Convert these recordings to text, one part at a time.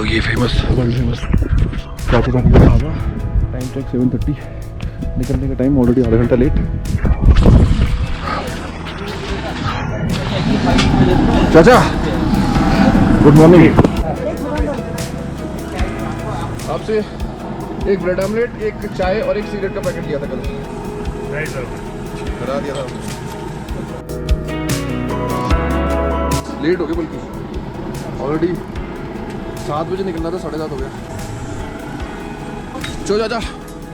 ये famous world famous चाचा जाने का ढाबा। टाइम चेक 7:30, निकलने का टाइम ऑलरेडी आधा घंटा लेट। चाचा गुड मॉर्निंग। आपसे एक ब्रेड आमलेट, एक चाय और एक सिगरेट का पैकेट लिया था कल। नहीं सर, करा दिया था। लेट हो गया बल्कि ऑलरेडी 7 बजे निकलना था, 7:30 हो गया। चलो चाचा।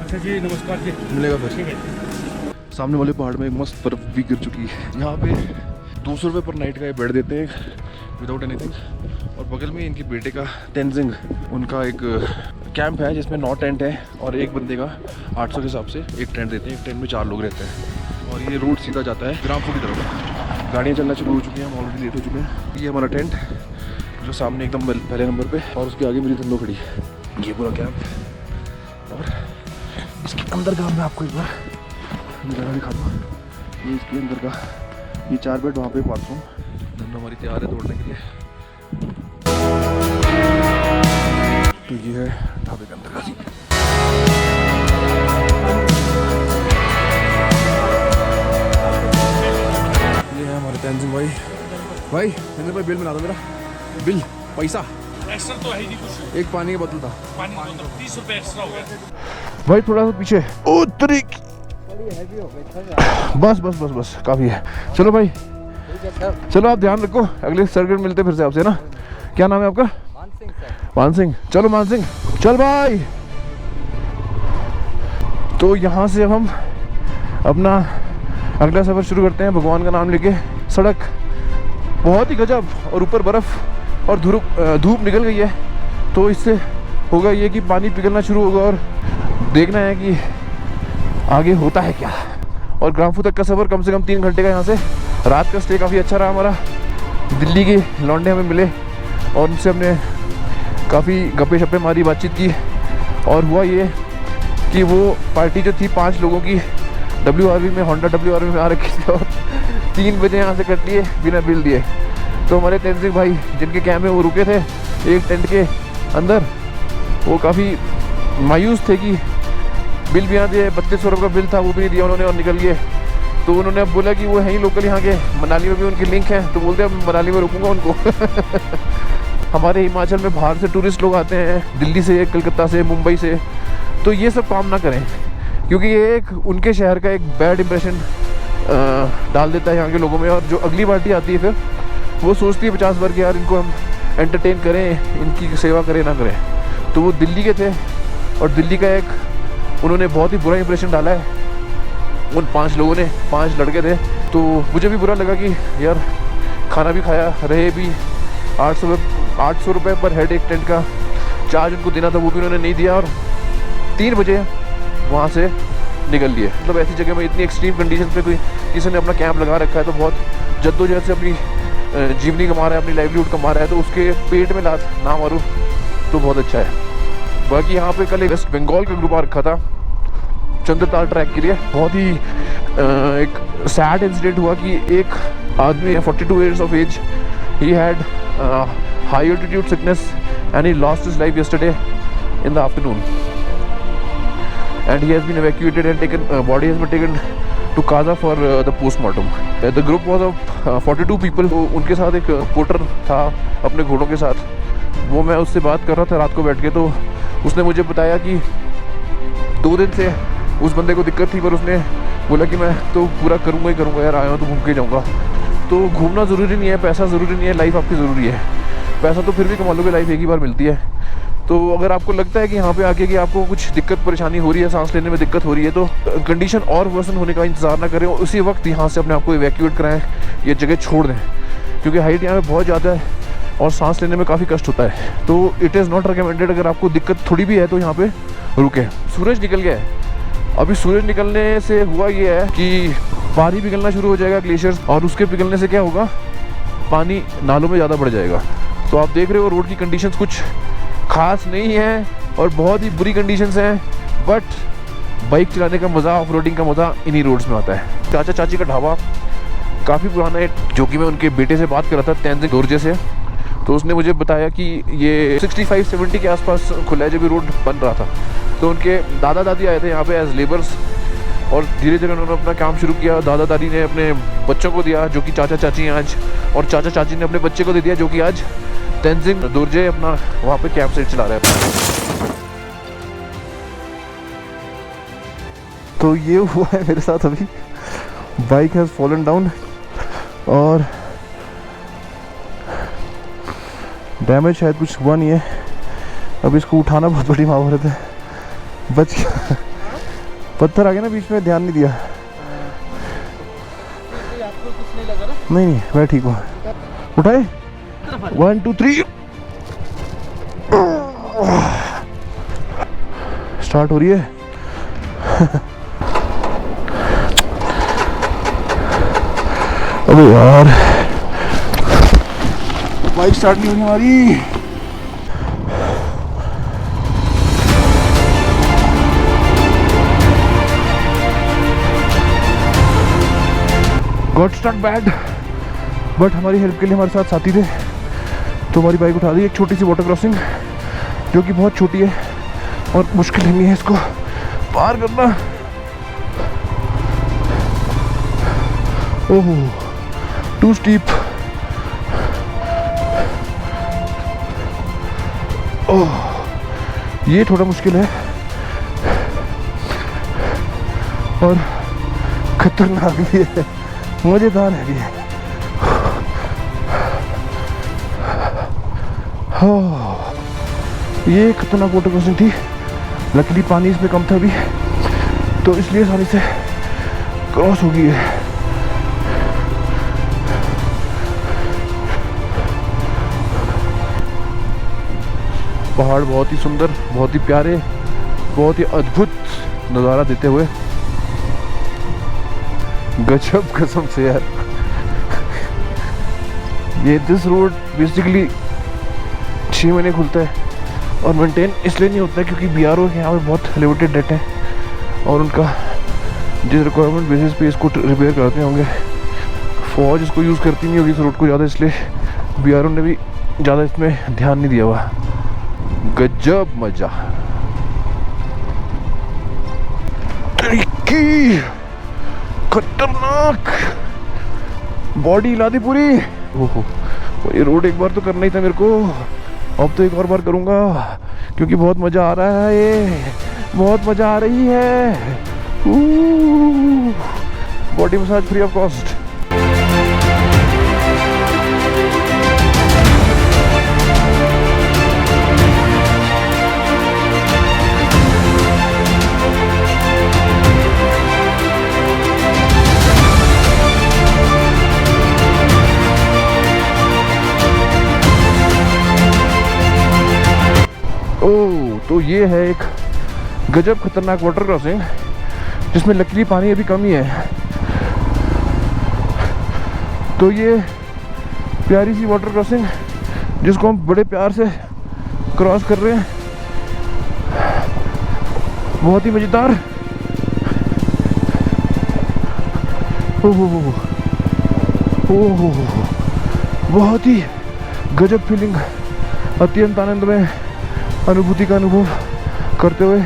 अच्छा जी, नमस्कार जी। मिलेगा फिर। सामने वाले पहाड़ में एक मस्त बर्फ भी गिर चुकी है। यहाँ पे 200 रुपये पर नाइट का ये बेड देते हैं विदाउट एनीथिंग। और बगल में इनके बेटे का तेंजिंग उनका एक कैंप है जिसमें 9 टेंट है और एक बंदे का 800 के हिसाब से एक टेंट देते हैं। एक टेंट में 4 लोग रहते हैं और ये रोड सीधा जाता है ग्रामपुर की तरफ। गाड़ियाँ चलना शुरू हो चुकी हैं, हम ऑलरेडी लेट हो चुके हैं। ये हमारा टेंट जो सामने एकदम पहले नंबर पे, और उसके आगे मेरी धंधो खड़ी है। ये पूरा कैंप और इसके अंदर का मैं आपको एक बार नज़ारा दिखा दूँ। ये इसके अंदर का ये 4 बेड, वहाँ पे बाथरूम। धंधो हमारी तैयार है दौड़ने के लिए। तो ये है ढाबे के अंदर का सीन। ये है हमारे तेंजिंग भाई। भाई तेंजिंग भाई बिल बना दो मेरा। बिल पैसा एक्स्ट्रा तो है ही नहीं कुछ। एक पानी की बोतल था। पानी की बोतल 30 रुपए एक्स्ट्रा हो गया भाई। थोड़ा सा पीछे ओ तरीक। बस बस बस बस काफ़ी है। चलो भाई, चलो आप ध्यान रखो। अगले सर्किट मिलते फिर से आपसे ना। क्या नाम है आपका? मान सिंह। चलो मान सिंह चल भाई। तो यहाँ से अब हम अपना अगला सफ़र शुरू करते हैं भगवान का नाम लेके। सड़क बहुत ही गजब और ऊपर बर्फ़ और धूप निकल गई है, तो इससे होगा ये कि पानी पिघलना शुरू होगा और देखना है कि आगे होता है क्या। और ग्रामपुर तक का सफ़र कम से कम 3 घंटे का। यहाँ से रात का स्टे काफ़ी अच्छा रहा हमारा। दिल्ली के लौंडे हमें मिले और उनसे हमने काफ़ी गप्पे शप्पे मारी, बातचीत की। और हुआ ये कि वो पार्टी जो थी 5 लोगों की WRV में, होंडा WRV में आ रखी थी और 3 बजे यहाँ से कट लिए बिना बिल दिए। तो हमारे तेंजिंग भाई जिनके कैंप में वो रुके थे एक टेंट के अंदर, वो काफ़ी मायूस थे कि बिल भी ना दिए। 3200 रुपये का बिल था, वो भी नहीं दिया उन्होंने और निकल गए। तो उन्होंने अब बोला कि वो है ही लोकल यहाँ के, मनाली में भी उनकी लिंक है, तो बोलते हैं मनाली में रुकूंगा उनको। हमारे हिमाचल में बाहर से टूरिस्ट लोग आते हैं, दिल्ली से, कलकत्ता से, मुंबई से। तो ये सब काम ना करें, क्योंकि ये एक उनके शहर का एक बैड इंप्रेशन डाल देता है यहाँ के लोगों में। और जो अगली पार्टी आती है फिर वो सोचती है 50 बार कि यार इनको हम एंटरटेन करें, इनकी सेवा करें ना करें। तो वो दिल्ली के थे और दिल्ली का एक उन्होंने बहुत ही बुरा इंप्रेशन डाला है उन 5 लोगों ने। 5 लड़के थे। तो मुझे भी बुरा लगा कि यार खाना भी खाया, रहे भी। 800 रुपये पर हेड एक टेंट का चार्ज उनको देना था, वो भी उन्होंने नहीं दिया। और 3 बजे वहाँ से निकल लिए। मतलब ऐसी जगह में इतनी एक्सट्रीम कंडीशन पे कोई किसी ने अपना कैंप लगा रखा है तो बहुत जद्दोजहद से अपनी जीवनी कमा रहा है, अपनी लाइवलीहुड कमा रहा है, तो उसके पेट में लात ना मारूँ तो बहुत अच्छा है। बाकी यहाँ पे कल एक वेस्ट बंगाल का ग्रुप आ रखा था चंद्रताल ट्रैक के लिए। बहुत ही एक सैड इंसिडेंट हुआ कि एक आदमी 42 years of age, he had high altitude sickness and he lost his life yesterday in the afternoon and he has been evacuated and taken body has been taken to Kaza for the postmortem. The group was of 42 people. उनके साथ एक porter था अपने घोड़ों के साथ। वो मैं उससे बात कर रहा था रात को बैठ के, तो उसने मुझे बताया कि 2 दिन से उस बंदे को दिक्कत थी, पर उसने बोला कि मैं तो पूरा करूँगा ही करूँगा यार, आया हूँ तो घूम के जाऊँगा। तो घूमना ज़रूरी नहीं है, पैसा ज़रूरी नहीं है, लाइफ आपकी ज़रूरी है। पैसा तो फिर भी कमा लोगे, लाइफ एक ही बार मिलती है। तो अगर आपको लगता है कि यहाँ पे आके कि आपको कुछ दिक्कत परेशानी हो रही है, सांस लेने में दिक्कत हो रही है, तो कंडीशन और वर्सन होने का इंतज़ार ना करें और उसी वक्त यहाँ से अपने आप को इवैक्यूएट कराएं, ये जगह छोड़ दें। क्योंकि हाइट यहाँ पे बहुत ज़्यादा है और सांस लेने में काफ़ी कष्ट होता है। तो इट इज़ नॉट रिकमेंडेड। अगर आपको दिक्कत थोड़ी भी है तो यहाँ पर रुकें। सूरज निकल गया है। अभी सूरज निकलने से हुआ ये है कि पानी पिघलना शुरू हो जाएगा, ग्लेशियर्स, और उसके पिघलने से क्या होगा, पानी नालों में ज़्यादा बढ़ जाएगा। तो आप देख रहे हो रोड की कंडीशंस कुछ खास नहीं है और बहुत ही बुरी कंडीशंस हैं, बट बाइक चलाने का मज़ा, ऑफ रोडिंग का मज़ा इन्हीं रोड्स में आता है। चाचा चाची का ढाबा काफ़ी पुराना है, जो कि मैं उनके बेटे से बात कर रहा था तेंजिंग दोरजे से। तो उसने मुझे बताया कि ये 65-70 के आसपास खुला है जब ये रोड बन रहा था। तो उनके दादा दादी आए थे यहाँ पे एज लेबर्स, और धीरे धीरे उन्होंने अपना काम शुरू किया। दादा दादी ने अपने बच्चों को दिया जो कि चाचा चाची हैं आज, और चाचा चाची ने अपने बच्चे को दे दिया जो कि आज तेंजिंग नोर्जे अपना वहाँ पे कैंप साइट चला रहा है। तो ये हुआ है मेरे साथ अभी, बाइक हैज़ फॉलन डाउन और डैमेज शायद कुछ हुआ नहीं है। अब इसको उठाना बहुत बड़ी महाभारत है। बच गया, पत्थर आ गया ना बीच में, ध्यान नहीं दिया। आपको कुछ नहीं लगा ना? नहीं मैं ठीक हूँ। उठाए 1 2 3 स्टार्ट हो रही है। अबे यार बाइक स्टार्ट नहीं होगी हमारी। गॉट स्टक बैड, बट हमारी हेल्प के लिए हमारे साथ साथी थे तो हमारी बाइक उठा दी। एक छोटी सी वाटर क्रॉसिंग जो कि बहुत छोटी है और मुश्किल नहीं है इसको पार करना। ओह टू स्टीप। ओह ये थोड़ा मुश्किल है और खतरनाक भी है, मजेदार है भी है। ये खतरनाक वाटर क्रॉसिंग थी। लकीली पानी इसमें कम था अभी, तो इसलिए आसानी से क्रॉस हो गई है। पहाड़ बहुत ही सुंदर, बहुत ही प्यारे, बहुत ही अद्भुत नज़ारा देते हुए, गजब कसम से यार। ये दिस रोड बेसिकली 6 महीने खुलता है और मेंटेन इसलिए नहीं होता है क्योंकि BRO के यहाँ पे बहुत लिमिटेड डेट है और उनका जिस रिक्वायरमेंट बेसिस पे इसको रिपेयर करते होंगे, फौज इसको यूज़ करती नहीं होगी इस रोड को ज़्यादा, इसलिए BRO ने भी ज़्यादा इसमें ध्यान नहीं दिया हुआ। गजब मजा। खतरनाक, बॉडी हिला दी पूरी। ओहो ये रोड एक बार तो करना ही था मेरे को, अब तो एक और बार करूँगा क्योंकि बहुत मज़ा आ रहा है, ये बहुत मज़ा आ रही है। Body massage free of cost. Oh तो ये है एक गजब खतरनाक वाटर क्रॉसिंग जिसमें लकीली पानी अभी कम ही है। तो ये प्यारी सी वाटर क्रॉसिंग जिसको हम बड़े प्यार से क्रॉस कर रहे हैं, बहुत ही मज़ेदार। ओह बहुत ही गजब फीलिंग, अत्यंत आनंद में अनुभूति का अनुभव करते हुए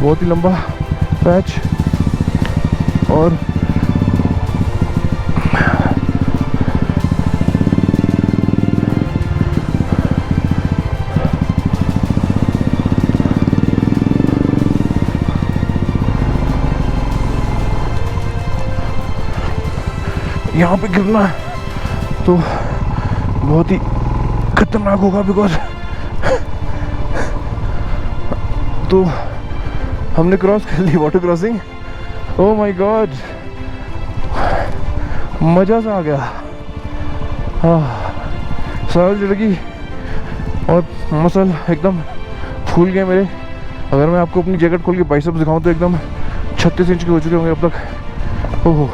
बहुत ही लंबा पैच और यहाँ पे गिरना तो बहुत ही खतरनाक होगा बिकॉज तो हमने क्रॉस कर ली water crossing. Oh my God मज़ा सा आ गया। सरल जिंदगी और मसल एकदम फूल गए मेरे। अगर मैं आपको अपनी जैकेट खोल के बाइसेप्स दिखाऊं तो एकदम 36 इंच के हो चुके होंगे अब तक। ओह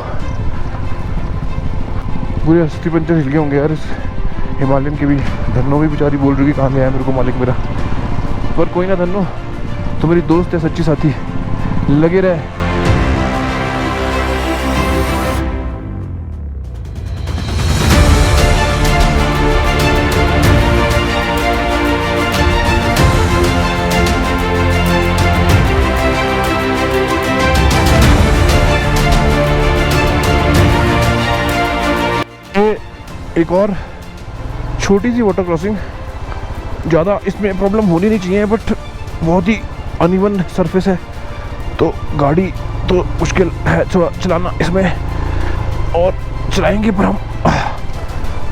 पूरे अस्थि पंजर हिल गए होंगे यार इस हिमालयन के भी। धन्नो भी बेचारी बोल रही कि कहाँ गया है मेरे को मालिक मेरा, पर कोई ना धन्नो तो मेरी दोस्त है, सच्ची साथी, लगे रहे। एक और छोटी सी वाटर क्रॉसिंग, ज़्यादा इसमें प्रॉब्लम होनी नहीं चाहिए, बट बहुत ही अनइवन सरफेस है तो गाड़ी तो मुश्किल है थोड़ा चलाना इसमें, और चलाएंगे पर हम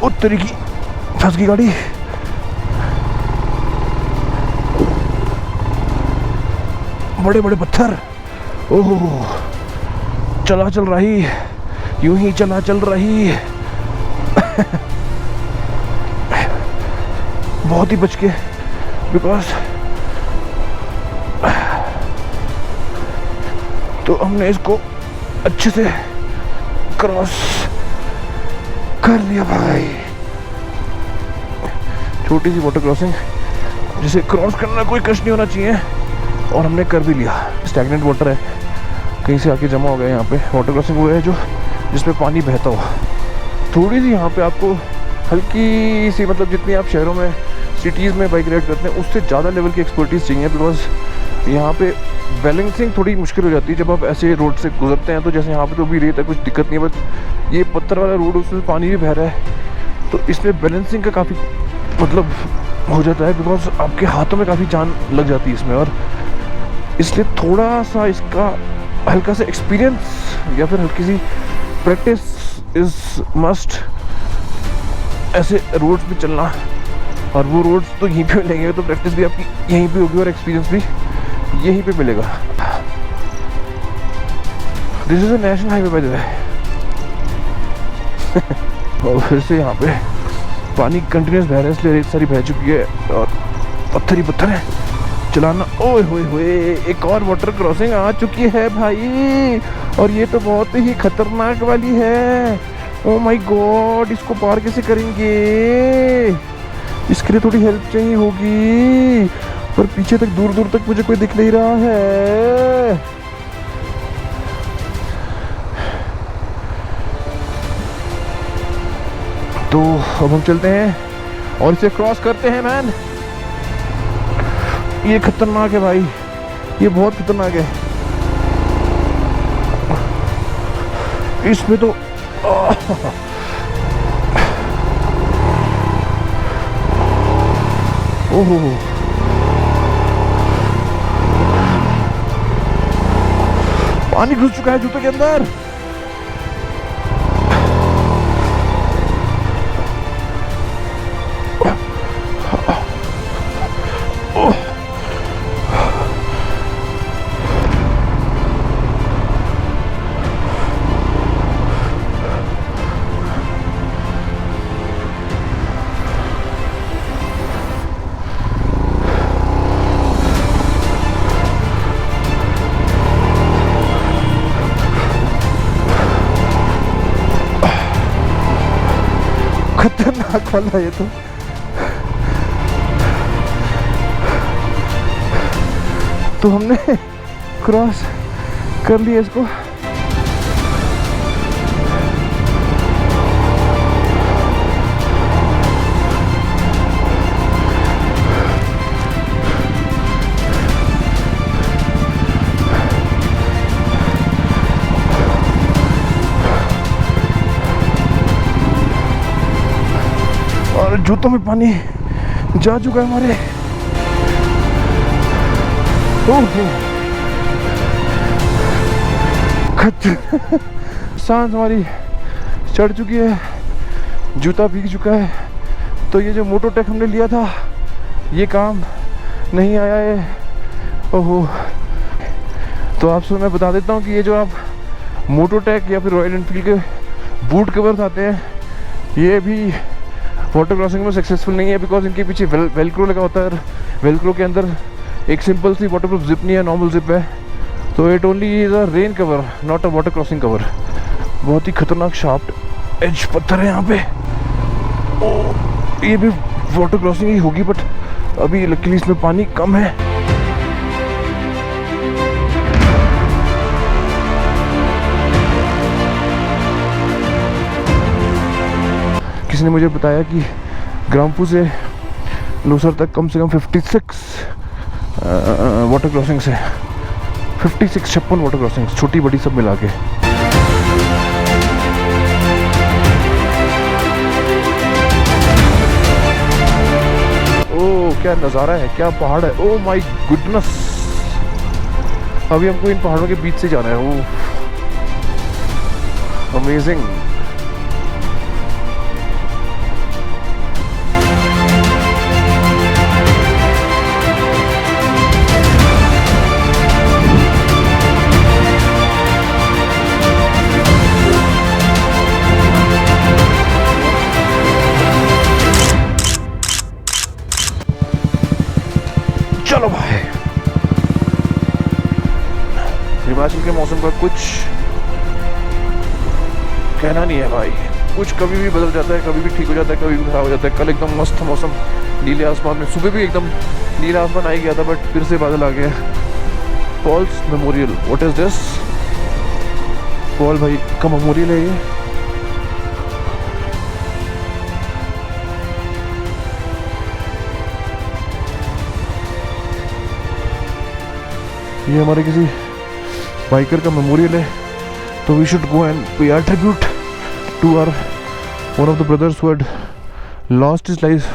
उस तरीके फंस गई गाड़ी। बड़े बड़े पत्थर, ओह चला चल रही, यूं ही चला चल रही बहुत ही बच के, बिकॉज तो हमने इसको अच्छे से क्रॉस कर लिया भाई। छोटी सी वाटर क्रॉसिंग जिसे क्रॉस करना कोई कष्ट नहीं होना चाहिए, और हमने कर भी लिया। स्टैग्नेंट वाटर है, कहीं से आके जमा हो गया यहाँ पे। वाटर क्रॉसिंग वो है जो जिसमें पानी बहता हो। थोड़ी सी यहाँ पे आपको हल्की सी, मतलब जितनी आप शहरों में सिटीज़ में बाइक राइड करते हैं उससे ज़्यादा लेवल की एक्सपर्टीज़ चाहिए, बिकॉज यहाँ पे बैलेंसिंग थोड़ी मुश्किल हो जाती है जब आप ऐसे रोड से गुजरते हैं। तो जैसे यहाँ पे तो भी रेत है, कुछ दिक्कत नहीं है, बट ये पत्थर वाला रोड, उसमें पानी भी बह रहा है, तो इसमें बैलेंसिंग का काफ़ी मतलब हो जाता है, बिकॉज आपके हाथों में काफ़ी जान लग जाती है इसमें। और इसलिए थोड़ा सा इसका हल्का सा एक्सपीरियंस या फिर हल्की सी प्रैक्टिस इज़ मस्ट ऐसे रोड्स पे चलना। और वो रोड्स तो यहीं पे मिलेंगे, तो प्रैक्टिस भी आपकी यहीं पे होगी और एक्सपीरियंस भी यहीं पे मिलेगा। This is a national highway by the way. और फिर से यहाँ पे पानी कंटिन्यूस बह रहा है, इसलिए रेत सारी बह चुकी है और पत्थर ही पत्थर है चलाना। ओए होए होए, एक और वाटर क्रॉसिंग आ चुकी है भाई, और ये तो बहुत ही खतरनाक वाली है। ओ माय गॉड, इसको पार कैसे करेंगे? इसके लिए थोड़ी हेल्प चाहिए होगी, पर पीछे तक दूर दूर तक मुझे कोई दिख नहीं रहा है। तो अब हम चलते हैं और इसे क्रॉस करते हैं मैन। ये खतरनाक है भाई, ये बहुत खतरनाक है। इसमें तो ओहो, पानी घुस चुका है जूते के अंदर। खतरनाक वाला ये तो हमने क्रॉस कर लिया इसको। और जूतों में पानी जा चुका है हमारे। सांस हमारी चढ़ चुकी है, जूता भीग चुका है। तो ये जो मोटोटेक हमने लिया था ये काम नहीं आया है। ओहो, तो आपसे मैं बता देता हूँ कि ये जो आप मोटोटेक या फिर रॉयल एनफील्ड के बूट कवर्स आते हैं, ये भी वाटर क्रॉसिंग में सक्सेसफुल नहीं है, बिकॉज इनके पीछे वेलक्रो लगा होता है। वेलक्रो के अंदर एक सिंपल सी वाटरप्रूफ जिप नहीं है, नॉर्मल जिप है। तो it only is a rain cover, not a water crossing cover. बहुत ही खतरनाक शार्प एज पत्थर है यहाँ पे। ये भी वाटर क्रॉसिंग ही होगी, बट अभी लकीली इसमें पानी कम है। किसी ने मुझे बताया कि ग्रामपुर से लोसर तक कम से कम 56 वाटर क्रॉसिंग्स है। 56 वाटर क्रॉसिंग्स, छोटी बड़ी सब मिला के। क्या नज़ारा है, क्या पहाड़ है, ओ माय गुडनेस। अभी हमको इन पहाड़ों के बीच से जाना है। वो अमेजिंग। चलो भाई, हिमाचल के मौसम का कुछ कहना नहीं है भाई। कुछ कभी भी बदल जाता है, कभी भी ठीक हो जाता है, कभी भी खराब हो जाता है। कल एकदम मस्त मौसम, नीले आसमान में, सुबह भी एकदम नीला आसमान आ ही गया था, बट फिर से बादल आ गया। Paul's memorial, what is this? Paul भाई का मेमोरियल है ये। ये हमारे किसी बाइकर का मेमोरियल है, तो we should go and pay our tribute to our one of the brothers who had lost his life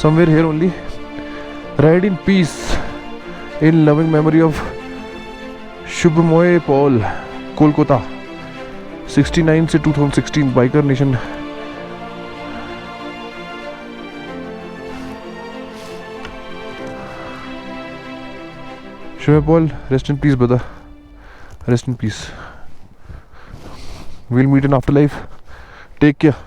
somewhere here only. Ride in peace in loving memory of Shubhomoy Paul, Kolkata 69 से 2016 biker nation. Shoaib Paul, rest in peace, brother. Rest in peace. We'll meet in afterlife. Take care.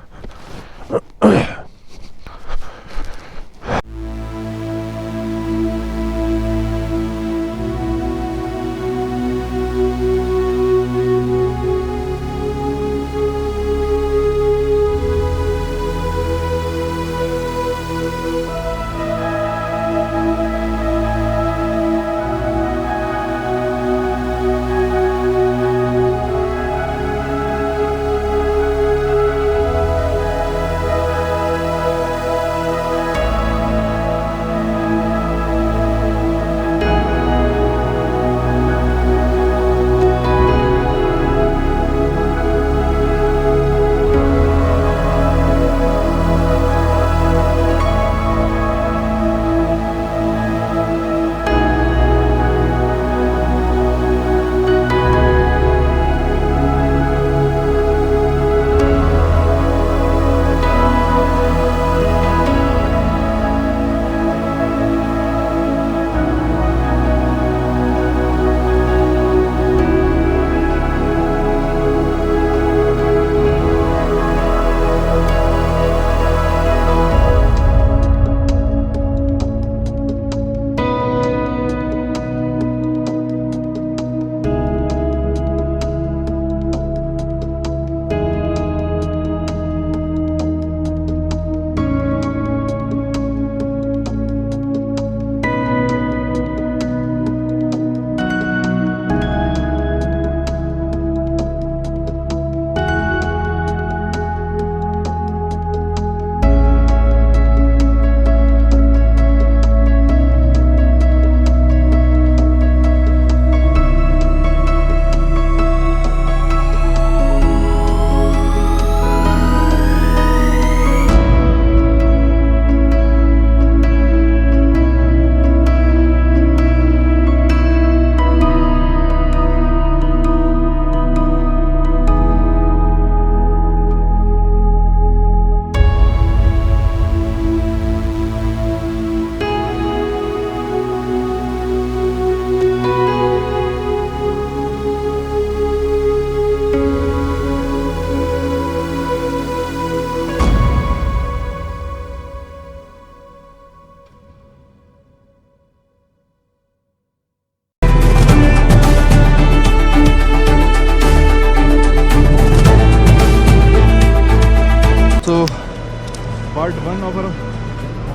Part 1 of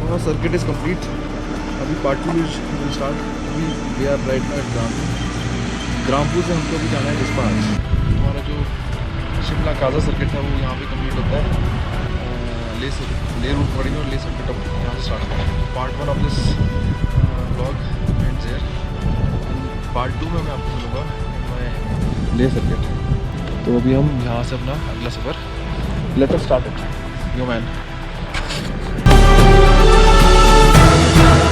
our circuit is complete. अभी part 2 will start. We are right now at Grampur से हमको भी जाना है dispatch. हमारा जो Shimla Kaza circuit है वो यहाँ पे कंप्लीट होता है। ले रूट पड़ेगा और ले सर्किट अब यहाँ से स्टार्ट होगा। Part 1 of this blog ends here. Part 2 में मैं आपको मिलूँगा ले सर्किट। तो अभी हम यहाँ से अपना अगला सफ़र let us start it. Yo man. है।